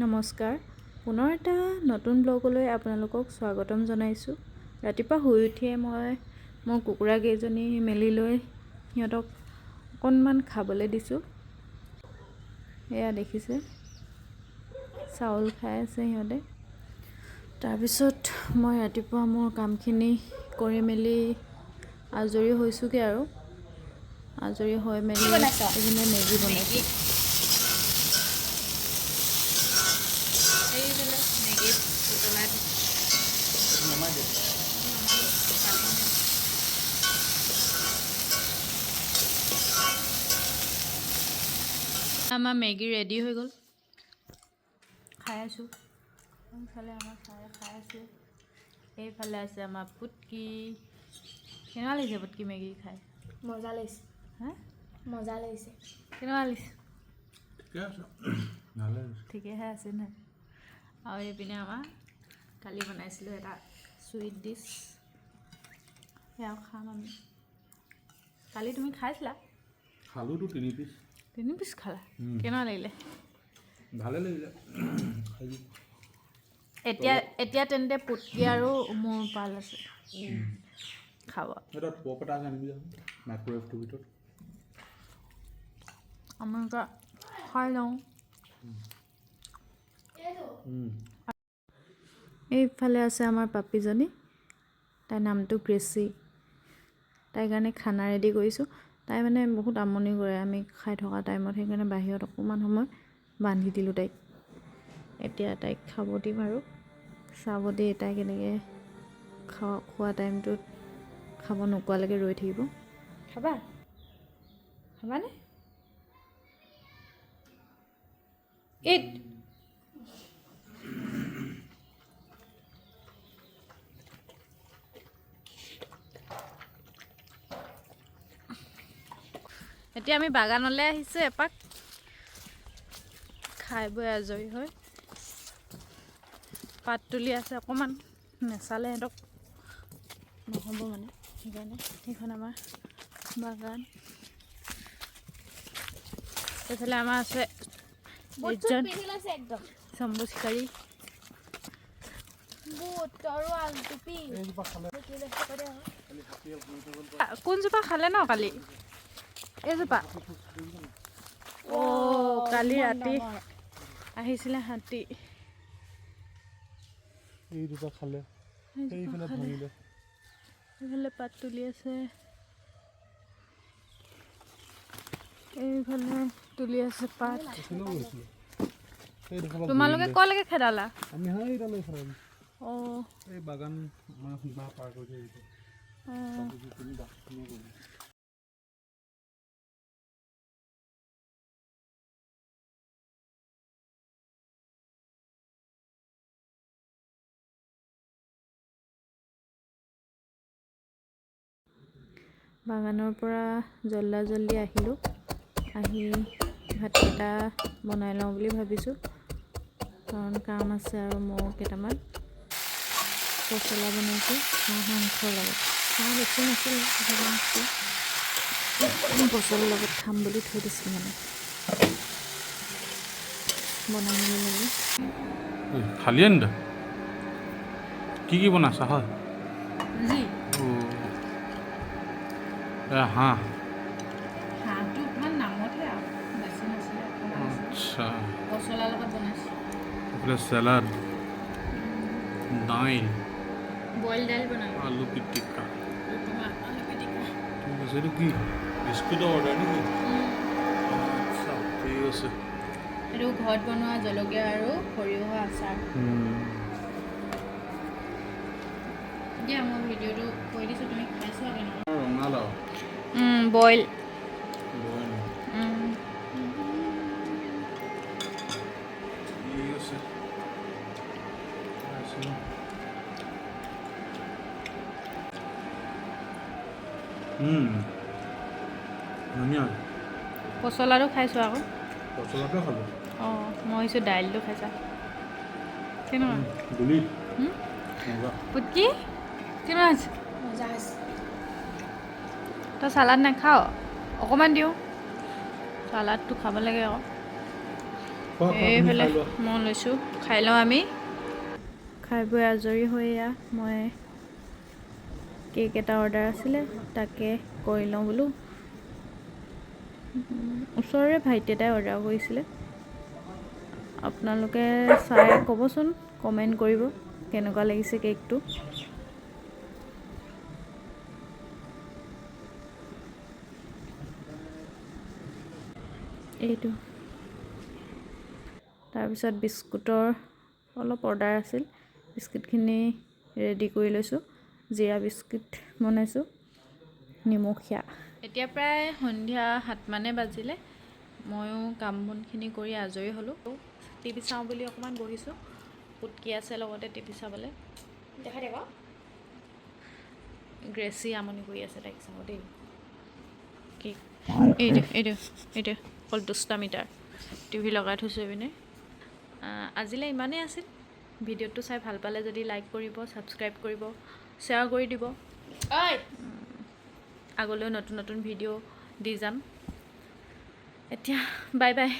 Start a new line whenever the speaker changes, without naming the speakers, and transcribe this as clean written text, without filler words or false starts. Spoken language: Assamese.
নমস্কাৰ পুনৰ এটা নতুন ব্লগলৈ আপোনালোকক স্বাগতম জনাইছোঁ। ৰাতিপুৱা শুই উঠিয়ে মই মোৰ কুকুৰা কেইজনী মেলি লৈ সিহঁতক অকণমান খাবলৈ দিছোঁ। এয়া দেখিছে চাউল খাই আছে সিহঁতে। তাৰপিছত মই ৰাতিপুৱা মোৰ কামখিনি কৰি মেলি আজৰি হৈছোঁগৈ আৰু আজৰি হৈ মেলি এইখিনি মেগী বনাইছোঁ। আমাৰ মেগী ৰেডি হৈ গ'ল, খাই আছোঁ। এইফালে আমাৰ চাৰে খাই আছে, এইফালে আছে আমাৰ পুটকি। কেনেকুৱা লাগিছে পুটকি মেগী খাই?
মজা লাগিছে।
হা
মজা লাগিছে।
কেনেকুৱা লাগিছে?
ঠিকে আছে, ভালে হৈছে।
ঠিকেহে আছে নহয়। আৰু এইপিনে আমাৰ কালি বনাইছিলোঁ এটা চুইট ডিছ, সেয়াও খাম আমি। কালি তুমি খাইছিলা?
খালোতো 3 পিচ।
3 পিচ খালা? কেনেকুৱা লাগিলে?
ভালে লাগিলে।
এতিয়া তেন্তে পুটকি আৰু মোৰ পাল আছে খাব।
এটা পপ এটা আনিবি যাম মাইক্ৰৱেভটোৰ ভিতৰত।
আমি এটা খাই লওঁ। এইফালে আছে আমাৰ পাপিজনী, তাইৰ নামটো গ্ৰেচি। তাইৰ কাৰণে খানা ৰেডি কৰিছোঁ। তাই মানে বহুত আমনি কৰে আমি খাই থকা টাইমত, সেইকাৰণে বাহিৰত অকণমান সময় বান্ধি দিলোঁ তাইক। এতিয়া তাইক খাব দিম আৰু চাব দেই তাই কেনেকৈ খোৱা টাইমটোত খাব নোকোৱালৈকে ৰৈ থাকিব। খাবা? খাবানে? ইট এতিয়া আমি বাগানলৈ আহিছোঁ এপাক খাই বৈ আজৰি হৈ। পাত তুলি আছে অকণমান, নেচালে সিহঁতক নহ'ব মানে, সেইকাৰণে সেইখন আমাৰ বাগান। এইফালে আমাৰ আছে এজন চম্বুচকাৰী। কোনজোপা খালে ন কালি? এইজোপা? কালি ৰাতি আহিছিলে হাতী।
এই দুটা খালে, এইফালে ভাঙিলে।
এইফালে পাত তুলি আছে, এইফালে তুলি আছে পাত। তোমালোকে কলৈকে খেদালা?
আমি সেইডালে খেদালো।
অঁ,
এই বাগান আমাৰ পাৰ কৰি থৈ
বাগানৰ পৰা জল্দি আহিলোঁ। আহি ভাতকেইটা বনাই লওঁ বুলি ভাবিছোঁ, কাৰণ কাম আছে আৰু মোৰ কেইটামান। পচলা বনাইছোঁ মাংসৰ লগত। হাঁহ বেছি নাছিলে, পচলাৰ লগত খাম বুলি থৈ দিছোঁ মানে বনাই মেলি।
খালি আনি কি বনাইছা হয়?
হাঁহটো অকণমান নামতহে আৰু বেছি নাছিলে।
আচ্ছা,
পচলাৰ লগত বনাইছোঁ।
এইফালে চেলাড, দাইল,
বইল দাইল বনালোঁ,
আলু পিটিকা।
তোমাৰ আলু পিটিকা।
ঠিক আছে, এইটো কি বিস্কুটৰ অৰ্ডাৰ নেকি? আচ্ছা, ঠিক আছে।
এইটো ঘৰত বনোৱা জলকীয়া আৰু সৰিয়হৰ আচাৰ। দিয়া মই ভিডিঅ'টো কৈ দিছোঁ, তুমি খাইছোৱা কেনেকুৱা?
ৰঙালাও
বইল।
ঠিক আছে। ধুনীয়া।
পচলাটো খাইছোঁ আকৌ।
পচলাটো খালোঁ।
অঁ, মই ভাবিছোঁ দাইলটো খাইছা। কেনেকুৱা?
গুলি মজা।
পুটকি কেনেকুৱা আছে?
মজা আছে।
তই চালাড নাখাৱ? অকণমান দিওঁ, চালাডটো খাব লাগে আকৌ।
খোৱা খোৱা তুমি
এইফালে
খাই লোৱা
মই লৈছোঁ, খাই লওঁ আমি। খাই বৈ আজৰি হৈ এয়া মই কেক এটা অৰ্ডাৰ আছিলে তাকে কৰি লওঁ বোলো। ওচৰৰে ভাইটি এটাই অৰ্ডাৰ কৰিছিলে। আপোনালোকে চাই ক'বচোন, কমেণ্ট কৰিব কেনেকুৱা লাগিছে কেকটো। এইটো তাৰপিছত বিস্কুটৰ অলপ অৰ্ডাৰ আছিল, বিস্কুটখিনি ৰেডি কৰি লৈছোঁ। জিৰা বিস্কুট বনাইছোঁ, নিমখীয়া। এতিয়া প্ৰায় সন্ধিয়া 7 মানে বাজিলে। ময়ো কাম বনখিনি কৰি আজৰি হ'লোঁ। টিভি চাওঁ বুলি অকণমান বহিছোঁ। পুটকি আছে লগতে টিভি চাবলৈ।
দেখাই দে আকৌ।
গ্ৰেচি আমনি কৰি আছে, তাইক চাওঁ দেই। কি এইটো অকল দুষ্টামিটাৰ টিভি লগাই থৈছোঁ এইপিনে। আজিলৈ ইমানেই আছিল। ভিডিঅ'টো চাই ভাল পালে যদি লাইক কৰিব, ছাবস্ক্ৰাইব কৰিব, শ্বেয়াৰ কৰি দিব।
ঐ
আগলৈও নতুন নতুন ভিডিঅ' দি যাম। এতিয়া বাই বাই।